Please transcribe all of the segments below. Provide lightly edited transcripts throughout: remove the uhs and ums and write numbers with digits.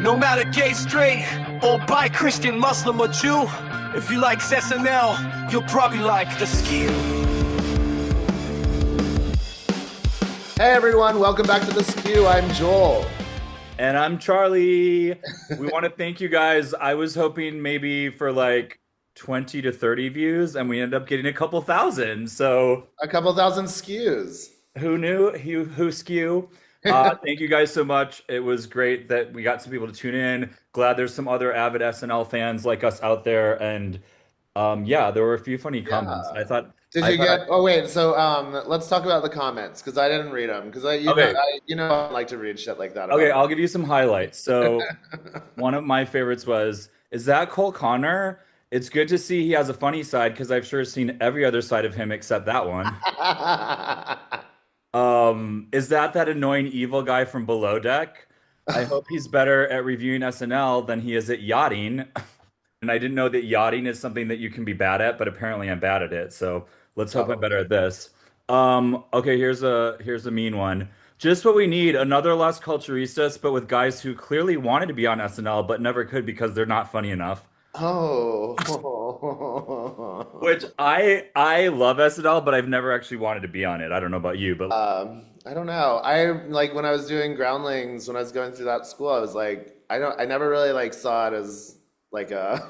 No matter gay, straight, or bi, Christian, Muslim, or Jew, if you like SNL, you'll probably like the Skew. Hey everyone, welcome back to the Skew. I'm Joel. And I'm Charlie. We want to thank you guys. I was hoping maybe for like 20 to 30 views, and we ended up getting a couple thousand. So A couple thousand skews. who knew? Who skew? Thank you guys so much. It was great that we got some people to tune in. Glad there's some other avid SNL fans like us out there. And yeah, there were a few funny comments. Yeah. I thought Oh wait, so let's talk about the comments because I didn't read them because okay. I like to read shit like that Okay, about I'll give you some highlights. So one of my favorites was, is that Cole Connor? It's good to see he has a funny side because I've sure seen every other side of him except that one. Is that annoying evil guy from Below Deck? I hope he's better at reviewing SNL than he is at yachting. And I didn't know that yachting is something that you can be bad at, but apparently I'm bad at it. So let's hope I'm Oh, better at this. Okay, here's a mean one. Just what we need, another Las Culturistas, but with guys who clearly wanted to be on SNL but never could because they're not funny enough. oh. Which I love SNL, but I've never actually wanted to be on it. I don't know about you, but I don't know. I like when I was doing Groundlings when I was going through that school. I was like, I never really like saw it as like a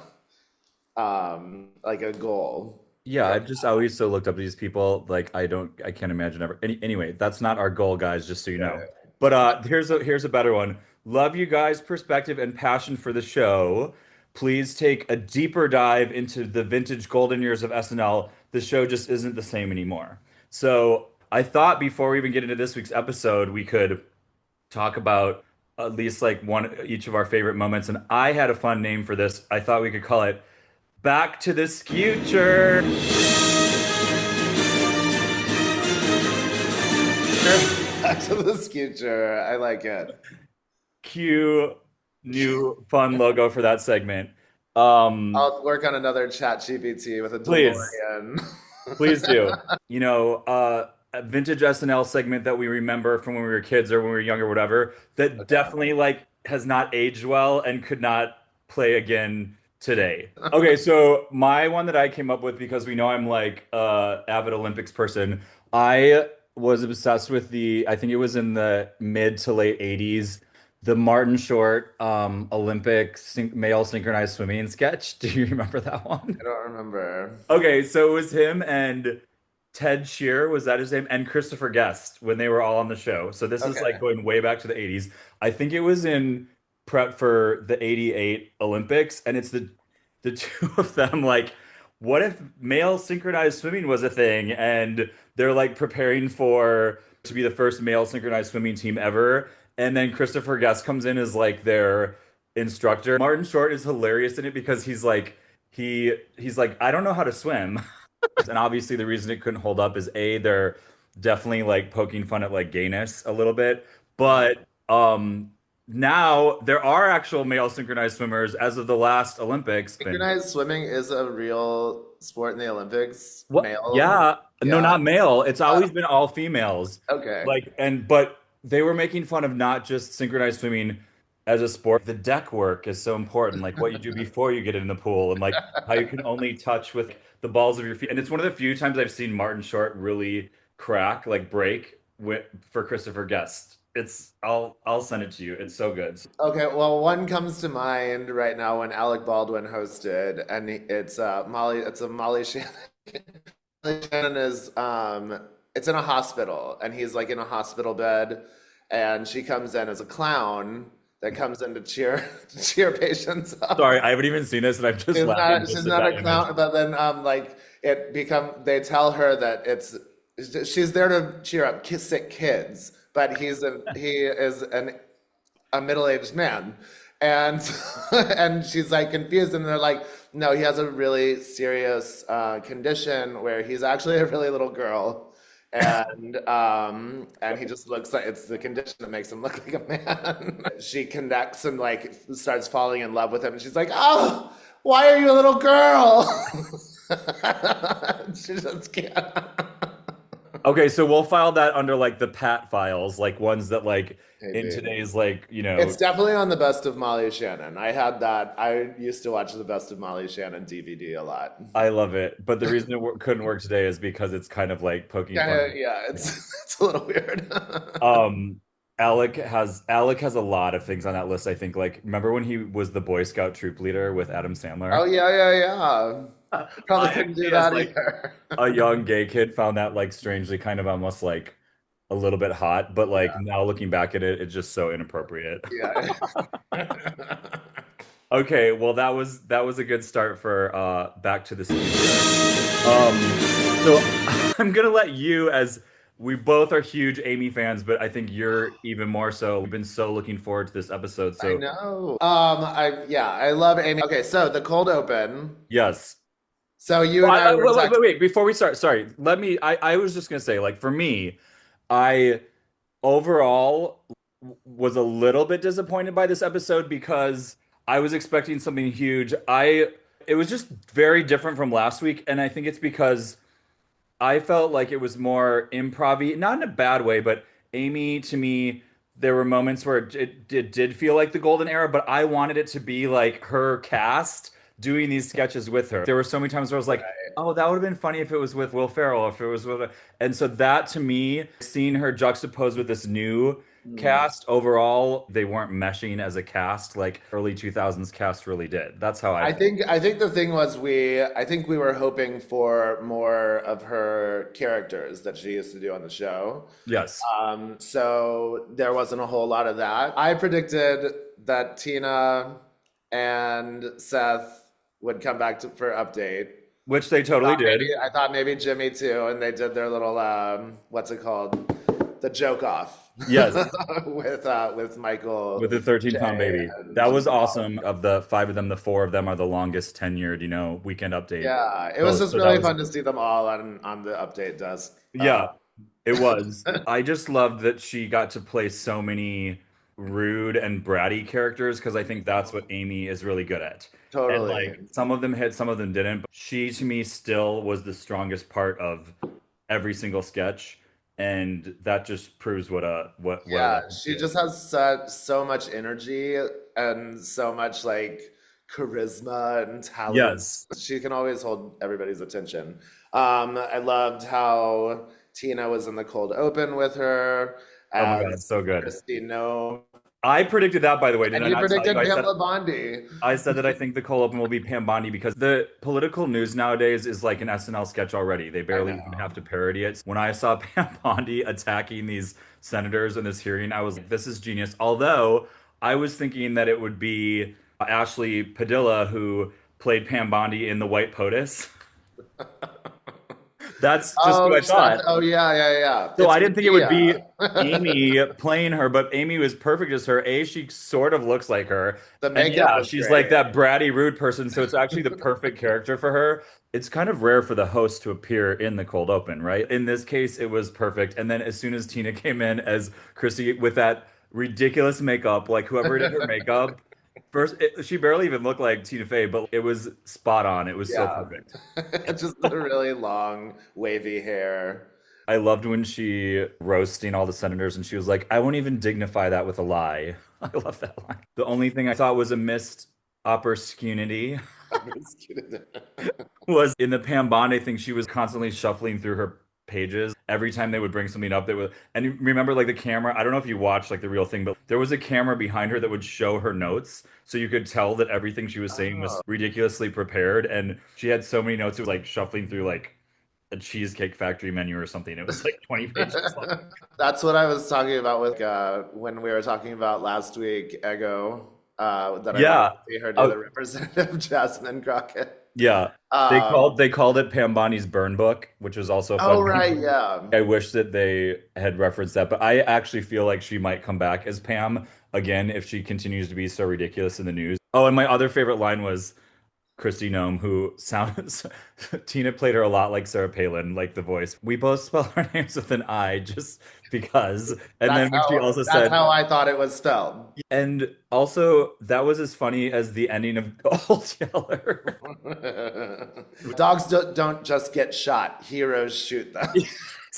like a goal. yeah, I've just always so looked up to these people. Like I can't imagine ever. Anyway, that's not our goal, guys, just so you know. Yeah. But here's a better one. Love you guys' perspective and passion for the show. Please take a deeper dive into the vintage golden years of SNL. The show just isn't the same anymore. So I thought before we even get into this week's episode, we could talk about at least like one each of our favorite moments. And I had a fun name for this. I thought we could call it Back to the Future. Back to the future. I like it. Cue new fun logo for that segment. Um, I'll work on another chat GPT with a please, DeLorean. please do. You know, a vintage SNL segment that we remember from when we were kids or when we were younger, whatever, that Okay. definitely like has not aged well and could not play again today. Okay, so my one that I came up with because we know I'm like avid Olympics person. I was obsessed with I think it was in the mid to late 80s, the Martin Short male synchronized swimming sketch. Do you remember that one? I don't remember. Okay, so it was him and Ted Shear, was that his name? And Christopher Guest when they were all on the show. So this is like Okay. going way back to the 80s. I think it was in prep for the 88 Olympics, and it's the two of them like, what if male synchronized swimming was a thing? And they're like preparing for to be the first male synchronized swimming team ever. And then Christopher Guest comes in as like their instructor. Martin Short is hilarious in it because he's like, I don't know how to swim. And obviously the reason it couldn't hold up is A, they're definitely like poking fun at like gayness a little bit. But now there are actual male synchronized swimmers as of the last Olympics. Synchronized swimming is a real sport in the Olympics. What? Male. Yeah, no, Yeah. not male. It's Uh, always been all females. okay. But they were making fun of not just synchronized swimming as a sport. The deck work is so important, like what you do before you get in the pool, and like how you can only touch with the balls of your feet. And it's one of the few times I've seen Martin Short really break for Christopher Guest. I'll send it to you. It's so good. Okay, well, one comes to mind right now when Alec Baldwin hosted, and it's Molly. It's a Molly Shannon. Molly Shannon is it's in a hospital, and he's like in a hospital bed, and she comes in as a clown that comes in to cheer to cheer patients up. Sorry, I haven't even seen this, and I'm just laughing She's just at not that a image. clown, but then like they tell her that she's there to cheer up sick kids, but he is a middle-aged man, and and she's like confused, and they're like, no, he has a really serious condition where he's actually a really little girl. And he just looks like it's the condition that makes him look like a man. She connects and like starts falling in love with him, and she's like, "Oh, why are you a little girl?" She just can't. Okay, so we'll file that under like the Pat files, like ones that like in Maybe. today's like, It's definitely on the Best of Molly Shannon. I had that. I used to watch the Best of Molly Shannon DVD a lot. I love it. But the reason it couldn't work today is because it's kind of like poking Kind fun. of, yeah, it's a little weird. Um, Alec has a lot of things on that list, I think. Like, remember when he was the Boy Scout troop leader with Adam Oh Sandler? yeah, yeah, yeah. Probably I couldn't do actually, as that like either. a young gay kid, found that like strangely kind of almost like a little bit hot, but like Yeah, now looking back at it, it's just so inappropriate. yeah. Okay, well that was a good start for Back to the Studio. So I'm gonna let you, as we both are huge Amy fans, but I think you're even more so. We've been so looking forward to this episode. I So know. I love Amy. Okay, so the cold open. yes. So you Well, and I were wait, wait, talking. wait, wait. Before we start, sorry. I was just gonna say, like, for me, I overall was a little bit disappointed by this episode because I was expecting something huge. It was just very different from last week, and I think it's because I felt like it was more improv-y, not in a bad way, but Amy, to me, there were moments where it did feel like the golden era, but I wanted it to be like her cast doing these sketches with her. There were so many times where I was like, oh, that would have been funny if it was with Will Ferrell, if it was with, and so that to me, seeing her juxtaposed with this new Hmm. cast overall, they weren't meshing as a cast like early 2000s cast really did. That's how I felt. I think the thing was I think we were hoping for more of her characters that she used to do on the show. Yes. So there wasn't a whole lot of that. I predicted that Tina and Seth would come back for update. Which they totally did. I thought maybe Jimmy too, and they did their little what's it called? The joke off Yes. with Michael, With the 13-pound Jay, baby. and That was Janelle. awesome. Of the five of them, the four of them are the longest tenured, weekend update. Yeah, it was So, just so that really was, fun to see them all on the update desk. yeah, it was. I just loved that she got to play so many rude and bratty characters because I think that's what Amy is really good at. And Totally. like some of them hit, some of them didn't. But she, to me, still was the strongest part of every single sketch. And that just proves what a Yeah, reference she she is. just has so much energy and so much like charisma and talent. Yes. She can always hold everybody's attention. I loved how Tina was in the cold open with her Oh my God, as so good. Christine Nome. I predicted that, by the way. Did And I you not tell you? predicted Pamela Bondi. I said that I think the cold open will be Pam Bondi because the political news nowadays is like an SNL sketch already. They I barely even know. have to parody it. When I saw Pam Bondi attacking these senators in this hearing, I was like, this is genius. Although I was thinking that it would be Ashley Padilla who played Pam Bondi in The White POTUS. That's just what Oh, I thought. oh yeah, yeah, yeah. So It's I didn't think it would be Medea. Amy playing her, but Amy was perfect as her. She sort of looks like her. The And makeup yeah, was she's like great. that bratty, rude person. So it's actually the perfect character for her. It's kind of rare for the host to appear in the cold open, right? In this case, it was perfect. And then as soon as Tina came in as Chrissy with that ridiculous makeup, like whoever did her makeup, she barely even looked like Tina Fey, but it was spot on. It was so Yeah. perfect. Just the really long, wavy hair. I loved when she roasting all the senators and she was like, I won't even dignify that with a lie. I love that line. The only thing I thought was a missed opportunity was in the Pam Bondi thing. She was constantly shuffling through her pages every time they would bring something up that was, and you remember like the camera, I don't know if you watched like the real thing, but there was a camera behind her that would show her notes so you could tell that everything she was saying was Oh, ridiculously prepared, and she had so many notes. It was like shuffling through like a Cheesecake Factory menu or something. It was like 20 pages long. that's what I was talking about with when we were talking about last week, Ego, that I wanted Yeah. to see her do the Oh, representative Jasmine Crockett. yeah. They Um, called it Pam Bondi's burn book, which was also oh, funny. right, yeah. I wish that they had referenced that, but I actually feel like she might come back as Pam again if she continues to be so ridiculous in the news. Oh, and my other favorite line was Christy Nome, who sounds Tina played her a lot like Sarah Palin, like the voice. We both spell our names with an I just because. And then when she also That's said, how I thought it was spelled. and also that was as funny as the ending of Gold Yeller. Dogs don't just get shot. Heroes shoot them.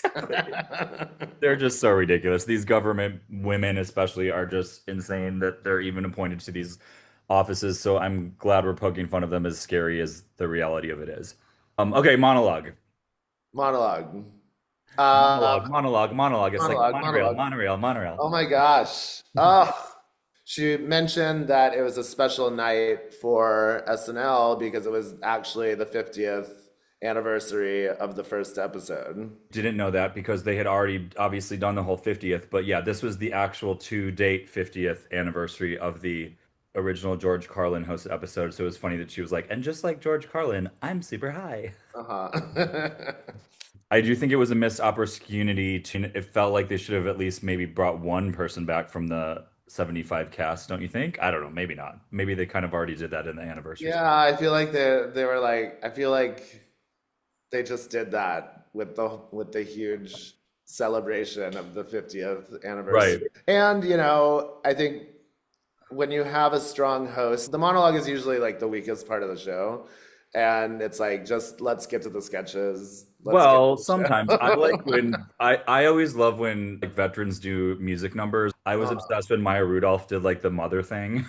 Exactly. They're just so ridiculous. These government women, especially, are just insane that they're even appointed to these offices. So I'm glad we're poking fun of them as scary as the reality of it is. Okay, monologue. Monologue. Monologue, monologue, monologue. It's like Monologue, monorail, monologue. monorail, monorail. Oh my gosh. Oh, she mentioned that it was a special night for SNL because it was actually the 50th anniversary of the first episode. Didn't know that because they had already obviously done the whole 50th. But yeah, this was the actual to date 50th anniversary of the original George Carlin hosted episode. So it was funny that she was like, and just like George Carlin, I'm super high. Uh-huh. I do think it was a missed opportunity to, it felt like they should have at least maybe brought one person back from the 75 cast, don't you think? I don't know, maybe not. Maybe they kind of already did that in the anniversary. Yeah, I feel like they were like I feel like they just did that with the huge celebration of the 50th Right. anniversary. And I think when you have a strong host, the monologue is usually like the weakest part of the show. And it's like just let's get to the sketches. Let's get to Well, the sometimes I like show. when I always love when like veterans do music numbers. I was Uh, obsessed when Maya Rudolph did like the mother thing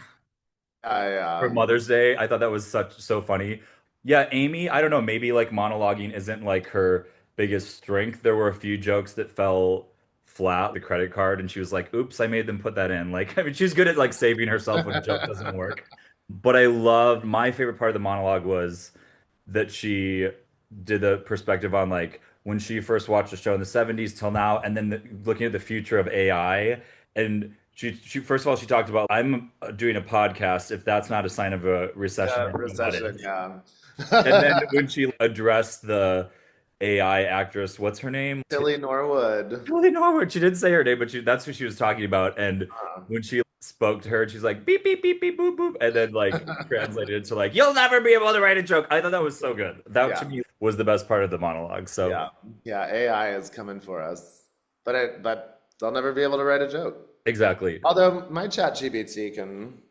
for I Mother's Day. I thought that was so funny. Yeah, Amy, I don't know, maybe like monologuing isn't like her biggest strength. There were a few jokes that fell flat, the credit card, and she was like, "Oops, I made them put that in." Like, I mean, she's good at like saving herself when a joke doesn't work. But I love my favorite part of the monologue was that she did the perspective on like when she first watched the show in the 70s till now, and then looking at the future of AI. And she first of all, she talked about, I'm doing a podcast. If that's not a sign of a recession, yeah, I don't know what recession, is. yeah. And then when she addressed the AI actress, what's her name? Tilly Norwood. Julie Norwood. She didn't say her name, but that's who she was talking about. And Uh, when she spoke to her, she's like beep beep beep beep boop boop, and then like translated into like you'll never be able to write a joke. I thought that was so good. That to yeah, me was the best part of the monologue. So yeah, yeah. AI is coming for us, but they'll never be able to write a joke. exactly. Although my chat GPT can,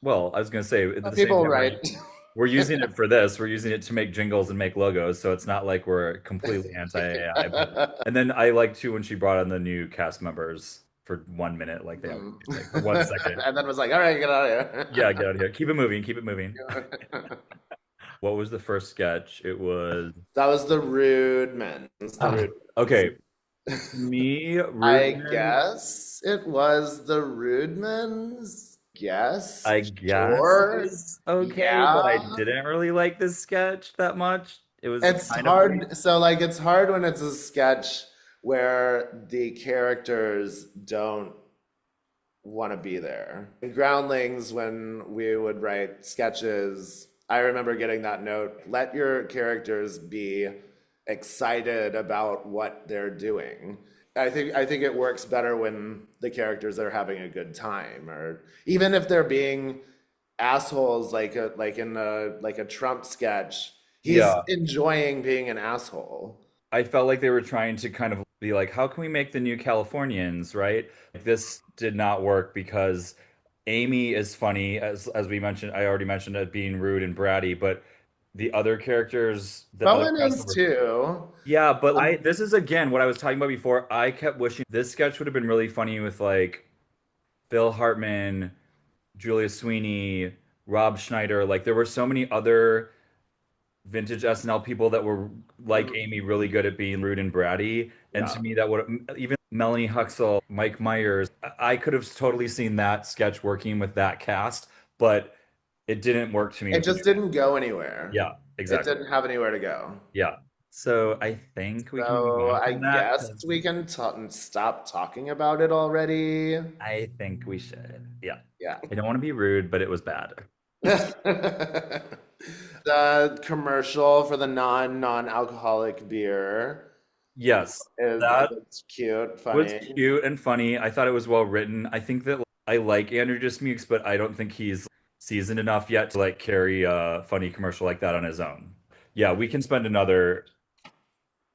Well, I was gonna say at the same people time write. we're using it for this. We're using it to make jingles and make logos. So it's not like we're completely anti-AI. But and then I like too when she brought on the new cast members for 1 minute, like they have Mhm. like for 1 second. And then was like, all right, get out of Yeah, get out of here. Keep it moving. Keep it moving. here. What was the first sketch? It was That was the rude men. The ah, rude okay. men's. To me, I Ruben, guess it was the Rudemans. Guess. I guess it Sure. was okay, but I Yeah. didn't really like this sketch that much. It was It's kind of lame. hard. So, like, it's hard when it's a sketch where the characters don't want to be there. In Groundlings, when we would write sketches, I remember getting that note, let your characters be excited about what they're doing. I think it works better when the characters are having a good time, or even if they're being assholes, like in a Trump sketch, he's Yeah. enjoying being an asshole. I felt like they were trying to kind of be like, how can we make the new Californians, right? Like, this did not work because Amy is funny, as we mentioned, I already mentioned it being rude and bratty, but the other characters, the other Bowen cast is members, too. yeah, but Um, this is again what I was talking about before. I kept wishing this sketch would have been really funny with like Phil Hartman, Julia Sweeney, Rob Schneider. Like there were so many other vintage SNL people that were like mm, Amy, really good at being rude and bratty. And yeah. to me, that would even Melanie Huxell, Mike Myers, I could have totally seen that sketch working with that cast, but it didn't work to me It with the just new cast. didn't go anywhere. Yeah, It exactly. didn't have anywhere to go. Yeah. So I think we can move So on I from that guess 'cause we can stop talking about it already. I think we should. Yeah. Yeah. I don't want to be rude, but it was bad. The commercial for the non-alcoholic beer Yes, is that it's cute, was funny. cute and funny. I thought it was well written. I think that I like Andrew Dismukes, but I don't think he's seasoned enough yet to like carry a funny commercial like that on his own. Yeah, we can spend another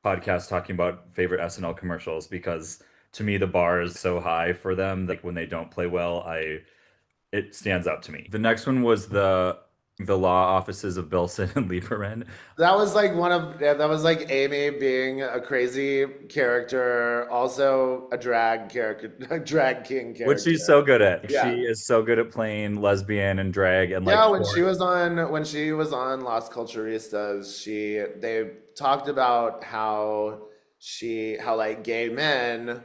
podcast talking about favorite SNL commercials because to me the bar is so high for them. Like when they don't play well, I it stands out to me. The next one was the the law offices of Bilson and Lieberman. That was like one of yeah, that was like Amy being a crazy character, also a drag character, a drag king Which she's character. so good at. She Yeah. is so good at playing lesbian and drag and like Yeah, short. when she was on Las Culturistas, they talked about how like gay men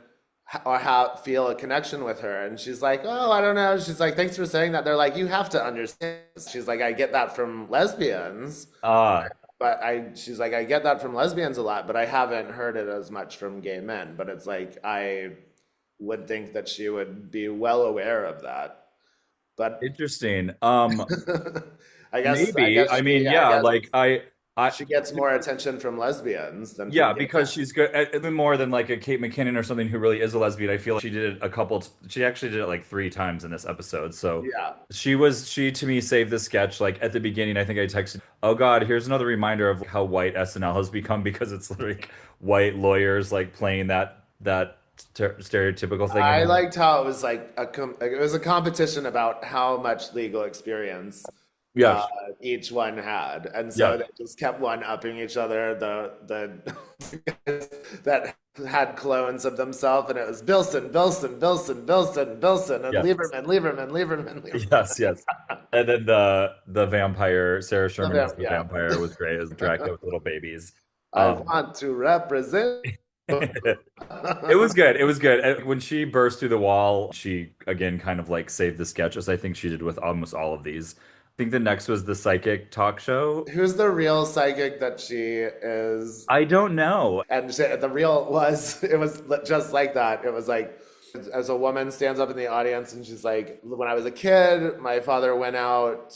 or how feel a connection with her, and she's like, oh, I don't know. She's like, thanks for saying that. They're like, you have to understand. She's like, I get that from lesbians, Ah, but she's like, I get that from lesbians a lot, but I haven't heard it as much from gay men. But it's like I would think that she would be well aware of that. But interesting. I Maybe. guess I mean, yeah, like I she gets more attention from lesbians than from yeah, gay men. because she's good, even more than like a Kate McKinnon or something who really is a lesbian. I feel like she did it she actually did it like three times in this episode. So Yeah. she to me saved the sketch. Like at the beginning, I think I texted, oh God, here's another reminder of how white SNL has become because it's like white lawyers like playing that stereotypical thing I again. liked how it was like it was a competition about how much legal experience uh, Yes, each one had, and so yes, they just kept one upping each other. The guys that had clones of themselves, and it was Bilson, Bilson, Bilson, Bilson, Bilson, and yes, Lieberman, Lieberman, Lieberman, Lieberman. yes, yes. And then the vampire, Sarah Sherman as the Yeah, vampire was great as Dracula with little babies. I Um, want to represent. It was good. It was good. When she burst through the wall, she again kind of like saved the sketch, as I think she did with almost all of these. I think the next was the psychic talk show. Who's the real psychic that she is? I don't know. And the real was it was just like that. It was like as a woman stands up in the audience and she's like, when I was a kid, my father went out.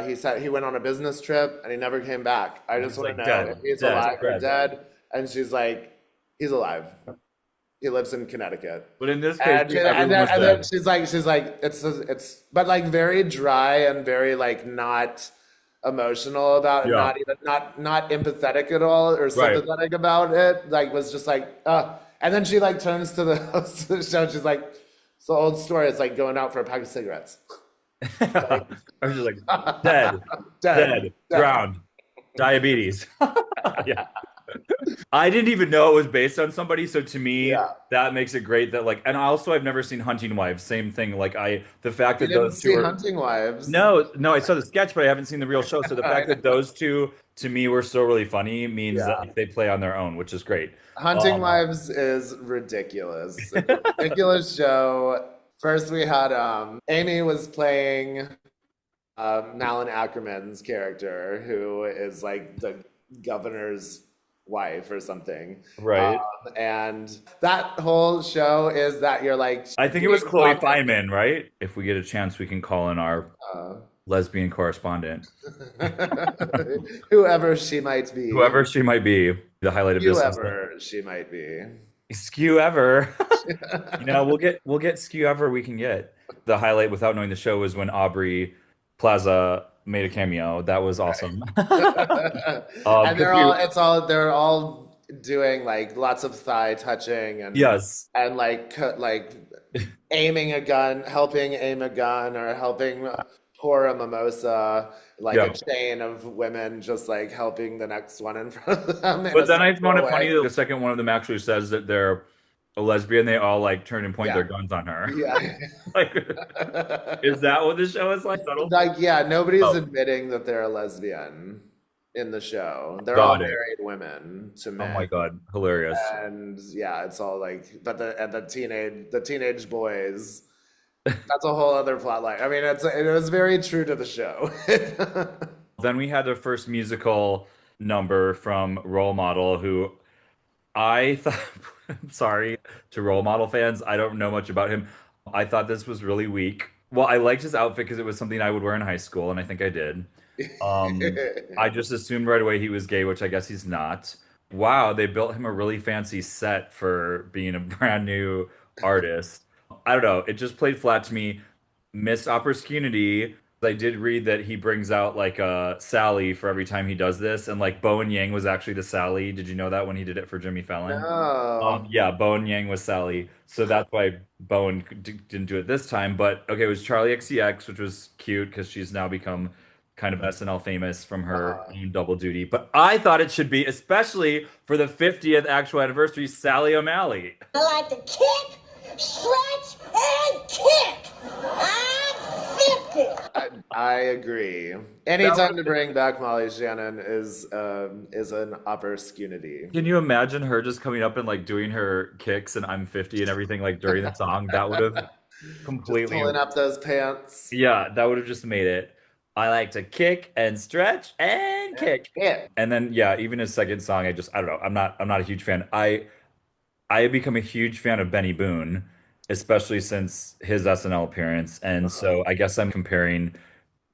He said he went on a business trip and he never came back. I just It's want to like know if dead, he's dead, alive or dead. dead. And she's like, he's alive. He lives in Connecticut. But in this case, And everyone was then dead. she's like but like very dry and very like not emotional about it, Yeah. not even not empathetic at all or Right. sympathetic about it. Like was just like and then she like turns to the host of the show. She's like, it's the old story. It's like going out for a pack of cigarettes. I was just like dead, Dead. dead, Dead. drowned, diabetes. Yeah. I didn't even know it was based on somebody, so to me, Yeah. that makes it great that like, and also I've never seen Hunting Wives. Same thing. Like the fact You that didn't those two see are Hunting Wives. no, no, I saw the sketch, but I haven't seen the real show. So the I fact that know. those two to me were so really funny means that Yeah. like, they play on their own, which is great. Hunting Um, Wives is ridiculous. It's a ridiculous show. First we had Amy was playing Malin Ackerman's character, who is like the governor's wife or something. right. And that whole show is that you're like I think it was Chloe Feynman, right? If we get a chance, we can call in our uh, lesbian correspondent, whoever she might be, whoever she might be. The highlight of this is whoever she might be. Skew ever. We'll get Skew ever we can get. The highlight without knowing the show was when Aubrey Plaza made a cameo. That was awesome. And 'Cause we, they're all doing like lots of thigh touching yes, and like aiming a gun, helping aim a gun, or helping pour a mimosa, like a yeah. chain of women just like helping the next one in front of them in But a then I found sexual it funny way. that the second one of them actually says that they're a lesbian. They all like turn and point their Yeah, guns on her. yeah. Like, is that what the show is like? Subtle? Like, yeah, nobody's Oh, admitting that they're a lesbian in the show. They're all got it. married women to Oh men. my God, hilarious. And yeah, it's all like, but the teenage boys, that's a whole other plot line. I mean, it was very true to the show. Then we had the first musical number from Role Model, who I thought, sorry to Role Model fans, I don't know much about him. I thought this was really weak. Well, I liked his outfit because it was something I would wear in high school, and I think I did. I just assumed right away he was gay, which I guess he's not. Wow, they built him a really fancy set for being a brand new artist. I don't know. It just played flat to me. Missed opportunity. I did read that he brings out like a Sally for every time he does this, and like Bowen Yang was actually the Sally. Did you know that when he did it for Jimmy Fallon? No. Yeah, Bowen Yang was Sally, so that's why didn't do it this time. But okay, it was Charlie XCX, which was cute because she's now become kind of SNL famous from her Uh, own double duty. But I thought it should be, especially for the 50th actual anniversary, Sally O'Malley. I like to kick, stretch, and kick. I'm 50. I agree. That Anytime was- to bring back Molly Shannon is an opportunity. Can you imagine her just coming up and like doing her kicks and I'm 50 and everything like during the song? That would have Just completely, pulling up those pants. yeah, that would have just made it. I like to kick and stretch and kick. Yeah. And then yeah, even his second song, I don't know. I'm not a huge fan. I have become a huge fan of Benny Boone, especially since his SNL appearance. And so I guess I'm comparing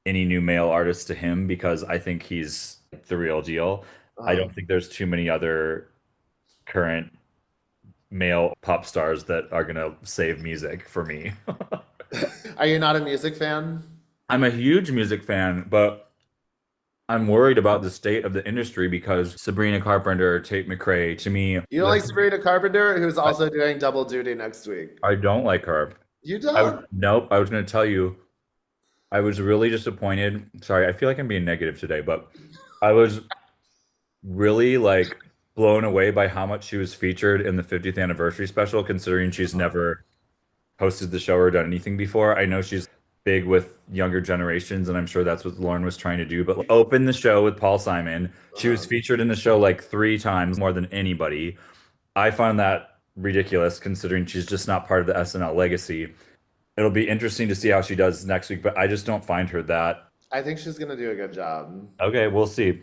any new male artist to him because I think he's the real deal. I don't think there's too many other current male pop stars that are gonna save music for me. Are you not a music fan? I'm a huge music fan, but I'm worried about the state of the industry because Sabrina Carpenter, Tate McRae, to me, You don't like Sabrina Carpenter, who's also doing double duty next week. I don't like her. You don't? Nope, I was going to tell you, I was really disappointed. Sorry, I feel like I'm being negative today, but I was really like blown away by how much she was featured in the 50th anniversary special, considering she's never hosted the show or done anything before. I know she's big with younger generations, and I'm sure that's what Lauren was trying to do. But open the show with Paul Simon. She was featured in the show like 3 times more than anybody. I found that ridiculous considering she's just not part of the SNL legacy. It'll be interesting to see how she does next week, but I just don't find her that. I think she's gonna do a good job. Okay, we'll see.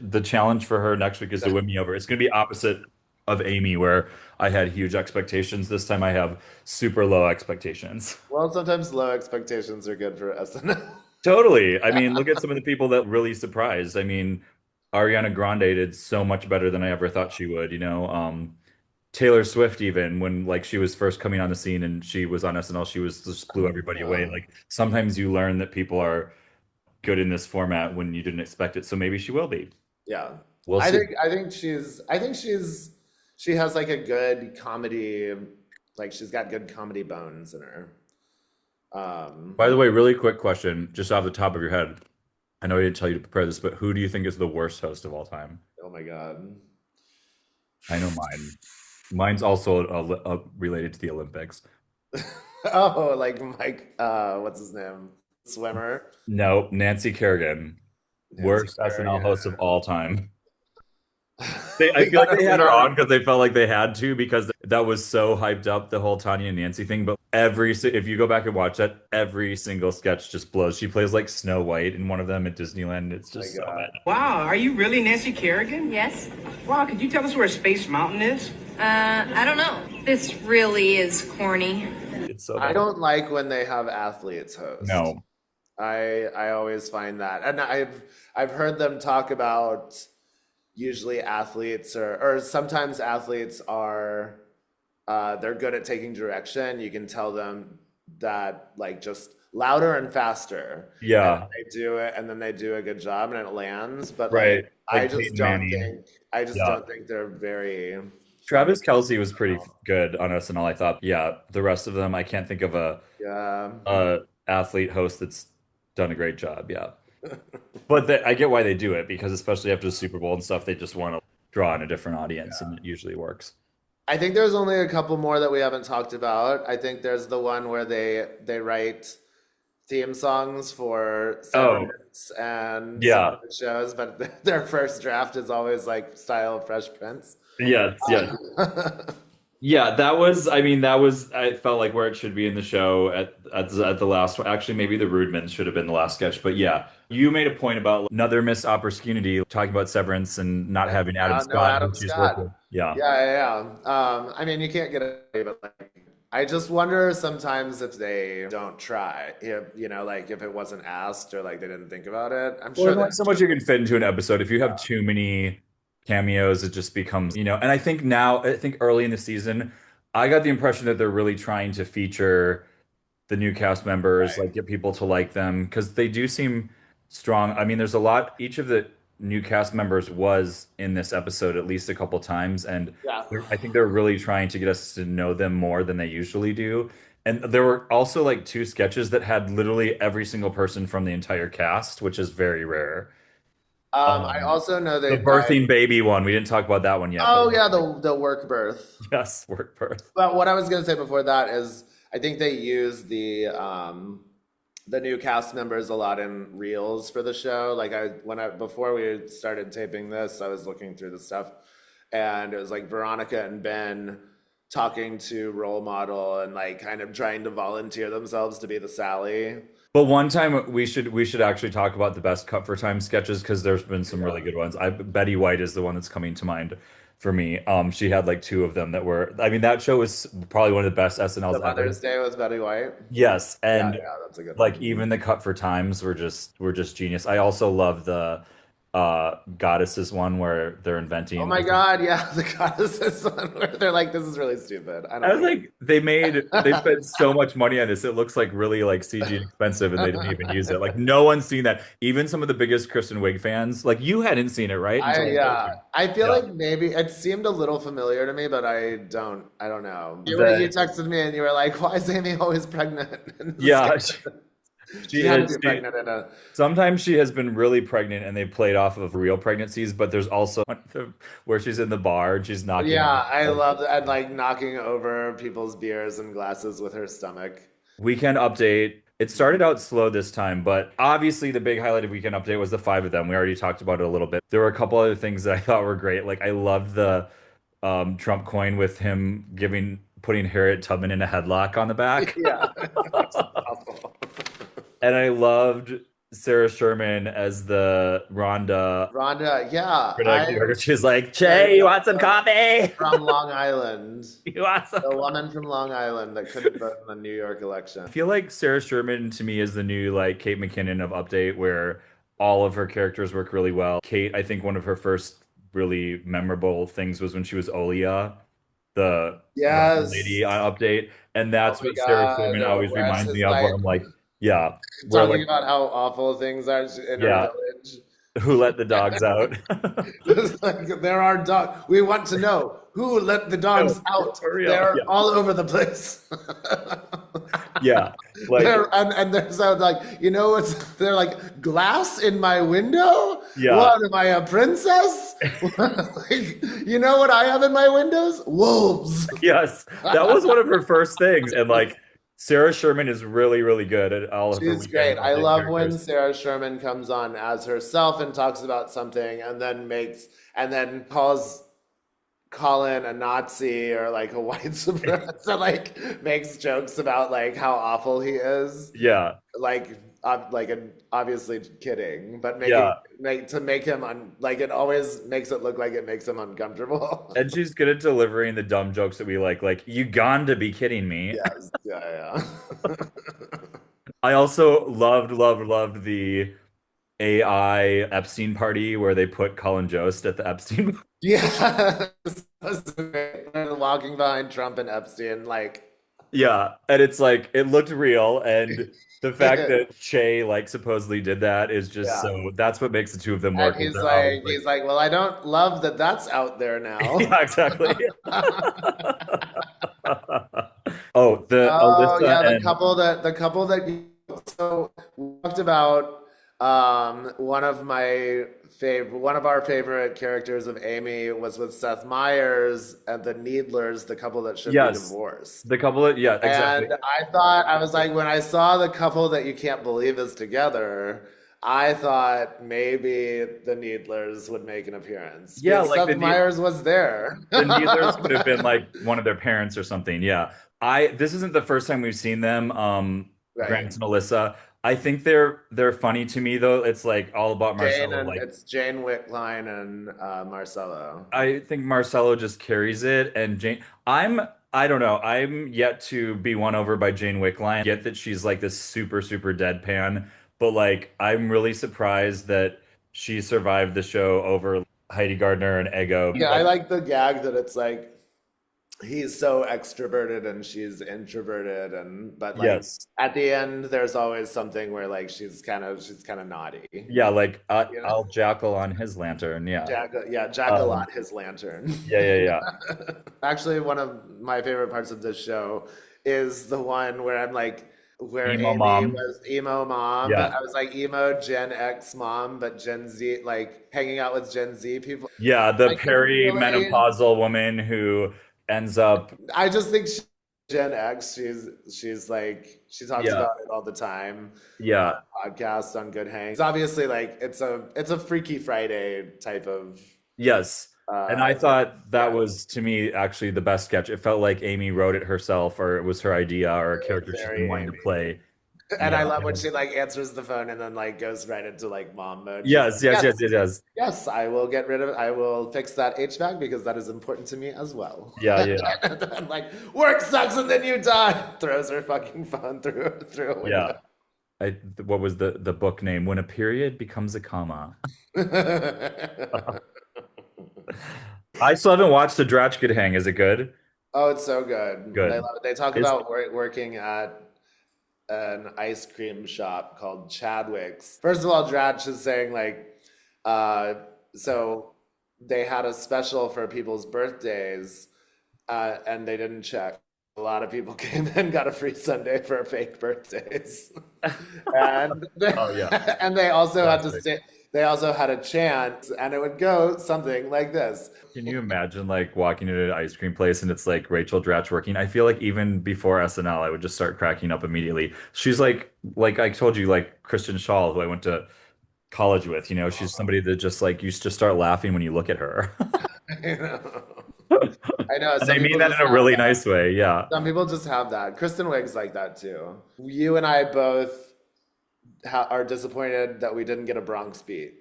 The challenge for her next week is to win me over. It's going to be opposite of Amy, where I had huge expectations. This time I have super low expectations. Well, sometimes low expectations are good for SNL. Totally. I mean, look at some of the people that really surprised. I mean, Ariana Grande did so much better than I ever thought she would, you know. Taylor Swift, even when like she was first coming on the scene and she was on SNL, she was just blew everybody away. Like sometimes you learn that people are good in this format when you didn't expect it. So maybe she will be. Yeah. We'll I see. think she has like a good comedy, like she's got good comedy bones in her. By the way, really quick question, just off the top of your head. I know I didn't tell you to prepare this, but who do you think is the worst host of all time? Oh my God. I know mine. Mine's also related to the Olympics. Oh, like Mike, what's his name? Swimmer. No, Nancy Kerrigan, worst SNL host of all time. I feel like they had her on because they felt like they had to because that was so hyped up, the whole Tanya and Nancy thing. But if you go back and watch that, every single sketch just blows. She plays like Snow White in one of them at Disneyland. It's just so bad. Wow, are you really Nancy Kerrigan? Yes? Wow, could you tell us where Space Mountain is? I don't know. This really is corny. It's so I bad. don't like when they have athletes host. No. I always find that. And I've heard them talk about usually athletes or sometimes athletes are they're good at taking direction. You can tell them that like just louder and faster. Yeah. And they do it and then they do a good job and it lands. But Right. like, I Like just Peyton don't Manning. think I just Yeah. don't think they're very Travis Kelce was pretty good on SNL, I thought. Yeah, the rest of them, I can't think of a athlete host that's done a great job. Yeah, but I get why they do it because especially after the Super Bowl and stuff, they just want to draw in a different audience, and it usually works. I think there's only a couple more that we haven't talked about. I think there's the one where they write theme songs for Severance and some Yeah. of the shows, but their first draft is always like style of Fresh Prince. Yeah, yeah. Yeah, I felt like where it should be in the show at the last one. Actually, maybe the Rudemans should have been the last sketch, but yeah, you made a point about another missed opportunity talking about Severance and not having Adam No Scott. Adam who she's Scott. worked with. Yeah. Yeah. I mean, you can't get away, but like, I just wonder sometimes if they don't try. You know, like if it wasn't asked or like they didn't think about it. I'm Well, sure there's that not so much you can fit into an episode. If you have too many cameos, it just becomes, and I think early in the season, I got the impression that they're really trying to feature the new cast members, Right. like get people to like them because they do seem strong. I mean, there's a lot, each of the new cast members was in this episode at least a couple times, and Yeah. I think they're really trying to get us to know them more than they usually do. And there were also like two sketches that had literally every single person from the entire cast, which is very rare. I also know The that birthing baby one, we didn't talk about that one yet, but oh yeah, the work birth. yes, work birth. But what I was gonna say before that is I think they use the new cast members a lot in reels for the show. Like before we started taping this, I was looking through the stuff, and it was like Veronica and Ben talking to role model and like kind of trying to volunteer themselves to be the Sally. But one time we should actually talk about the best cut for time sketches because there's been some really good ones. Betty White is the one that's coming to mind for me. She had like two of them that were. I mean, that show was probably one of the best SNLs The ever. Mother's Day was Betty White. Yes, and Yeah, that's a good like one. even the cut for times were just genius. I also love the goddesses one where they're inventing. Oh my God, yeah, the goddesses one where they're like, this is really stupid. I was like, they spent so much money on this. It looks like really like CG expensive, and they didn't even use it. Like no one's seen that. Even some of the biggest Kristen Wiig fans, like you hadn't seen it, right? I feel Yeah. like maybe it seemed a little familiar to me, but I don't know. You The- texted me and you were like, why is Amy always pregnant? in this Yeah, sketch? she She had to is. be pregnant in a Sometimes she has been really pregnant, and they played off of real pregnancies. But there's also one where she's in the bar and she's knocking. yeah, I love that, and like knocking over people's beers and glasses with her stomach. Weekend Update. It started out slow this time, but obviously the big highlight of Weekend Update was the five of them. We already talked about it a little bit. There were a couple other things that I thought were great. Like I loved the Trump coin with him putting Harriet Tubman in a headlock on the back. Yeah. Awful. And I loved Sarah Sherman as the Rhonda. Rhonda, yeah, She's like, Che, you want some coffee? from Long Island. You want some The woman from Long Island that couldn't vote in the New York election. I feel like Sarah Sherman to me is the new like Kate McKinnon of Update, where all of her characters work really well. Kate, I think one of her first really memorable things was when she was Olia, the Yes. lady on Update, and that's Oh my what Sarah God, Sherman always where reminds she's me of. Where like- I'm like, yeah, where Talking like about how awful things are in Yeah. her village. who let the dogs out? It's like, there are dogs. We want to know who let the dogs out. For real, They're yeah. all over the place. Yeah, like and they're so like, you know, they're like glass in my window. Yeah. What am I, a princess? Like, you know what I have in my windows? Wolves. yes, that was one of her first things, and like Sarah Sherman is really, really good at all of her She's great. Weekend I Update love when characters. Sarah Sherman comes on as herself and talks about something and then calls Colin a Nazi or like a white supremacist, and like makes jokes about like how awful he is. Yeah, Obviously kidding, but Yeah. to make him like it always makes it look like it makes him uncomfortable. and she's good at delivering the dumb jokes that we like. Like, you gone to be kidding me. Yes, yeah. I also loved the AI Epstein party where they put Colin Jost at the Epstein. Yeah. Walking behind Trump and Epstein, like Yeah, and it's like it looked real, and the fact that Che like supposedly did that is just Yeah. so. That's what makes the two of them and work. he's like, well, I don't love that that's out there now. Yeah, exactly. Oh, the Oh Alyssa yeah, and the couple that you so we talked about one of our favorite characters of Amy was with Seth Meyers and the Needlers, the couple that should be Yes. divorced. the couple that, yeah, exactly. And I was like, when I saw the couple that you can't believe is together, I thought maybe the Needlers would make an appearance. Yeah, Because like Seth the Meyers was there. The Needlers could have been like one of their parents or something. Yeah. This isn't the first time we've seen them, Right. Grant and Alyssa. I think they're funny to me though. It's like all about Marcelo. Like It's Jane Wickline and Marcelo. I think Marcelo just carries it, and Jane. I don't know. I'm yet to be won over by Jane Wickline. I get that she's like this super super deadpan, but like I'm really surprised that she survived the show over Heidi Gardner and Ego. Yeah, I like the gag that it's like he's so extroverted and she's introverted, but like Yes. at the end there's always something where like she's kind of naughty. Yeah, like You know? I'll jackal on his lantern. Yeah. Jack-a-lot his lantern. Yeah. Actually, one of my favorite parts of this show is the one where I'm like, where Emo Amy mom. was emo mom. Yeah. I was like emo Gen X mom, but Gen Z, like hanging out with Gen Z people. Yeah, the I couldn't really. perimenopausal woman who ends up. I just think Gen X. She's like she talks Yeah. about it all the time. Yeah. Podcast on Good Hang. It's obviously like it's a Freaky Friday type of. Yes. And I thought that yeah. was, to me, actually the best sketch. It felt like Amy wrote it herself, or it was her idea, or a character she's Very been wanting to Amy. play. And I Yeah. love when she like answers the phone and then like goes right into like mom mode. She's Yes, like, yes. yes, I will get rid of it. I will fix that HVAC because that is important to me as well. Yeah. And then like work sucks and then you die. Throws her fucking phone through a window. Yeah. What was the book name? When a period becomes a comma. I still haven't watched the Dratch Good Hang. Is it good? Oh, it's so good. Good. They love it. They talk It's- about working at an ice cream shop called Chadwick's. First of all, Dratch is saying like, so they had a special for people's birthdays, and they didn't check. A lot of people came and got a free sundae for fake birthdays, and Oh, yeah. and they also had to Classic. say they also had a chant, and it would go something like this. Can you imagine like walking into an ice cream place and it's like Rachel Dratch working? I feel like even before SNL, I would just start cracking up immediately. She's like I told you, like Kristen Shaw, who I went to college with, she's somebody that just like you just start laughing when you look at her. You know? I know. And some they mean people that just in a have really that. nice way. Yeah. Some people just have that. Kristen Wiig's like that too. You and I both are disappointed that we didn't get a Bronx beat.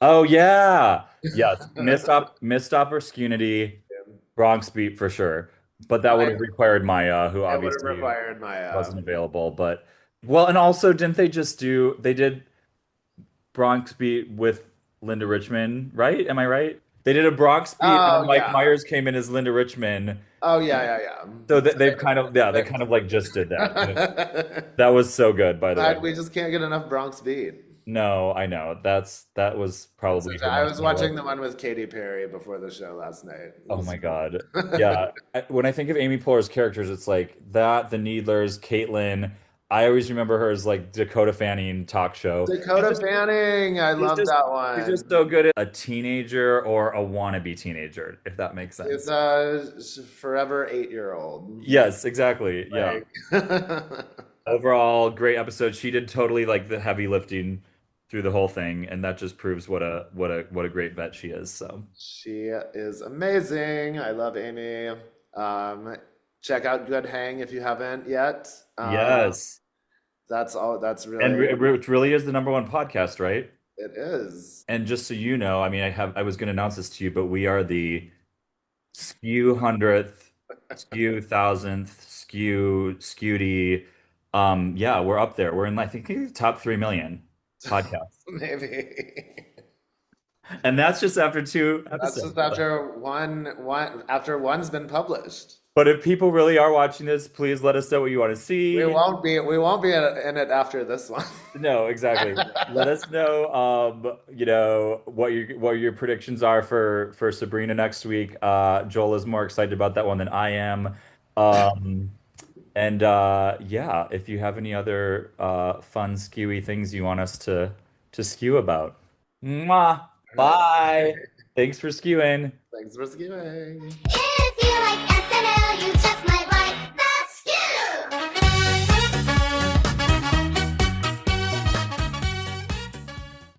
Oh yeah. Yes. Missed opportunity, Bronx Beat for sure. But that would have required Maya, who It would have obviously required my. wasn't available. But well, and also didn't they did Bronx Beat with Linda Richman, right? Am I right? They did a Bronx Beat, and Oh, then Mike yeah. Myers came in as Linda Richman. Oh yeah. So they've kind of like just did that. That was so good, by the way. We just can't get enough Bronx beat. No, I know. That was probably her I most was watching the memorable. one with Katy Perry before the show last night. Oh my God. Yeah. When I think of Amy Poehler's characters, it's like that, the Needlers, Caitlyn. I always remember her as like Dakota Fanning talk show. Dakota Fanning, I love that one. She's just so good at a teenager or a wannabe teenager, if that makes sense. It's a forever 8-year-old. Yes, exactly. Yeah. Overall, great episode. She did totally like the heavy lifting through the whole thing, and that just proves what a great vet she is. So She is amazing. I love Amy. Check out Good Hang if you haven't yet. yes, That's all. That's and really it really is the #1 podcast, right? it is. And just so you know, I mean, I was going to announce this to you, but we are the Skew 100th, Skew 1000th, Skewedy. Yeah, we're up there. We're in, I think, the top 3 million podcasts. Maybe. And that's just after 2 That's episodes. just after after one's been published. But if people really are watching this, please let us know what you want to see. We won't be in it after this one. No, exactly. Let us know, what your predictions are for Sabrina next week. Joel is more excited about that one than I am. And yeah, if you have any other fun skewy things you want us to skew about. Mwah. Bye. Thanks for skewing. Thanks for skewing. If you like SNL, you just might like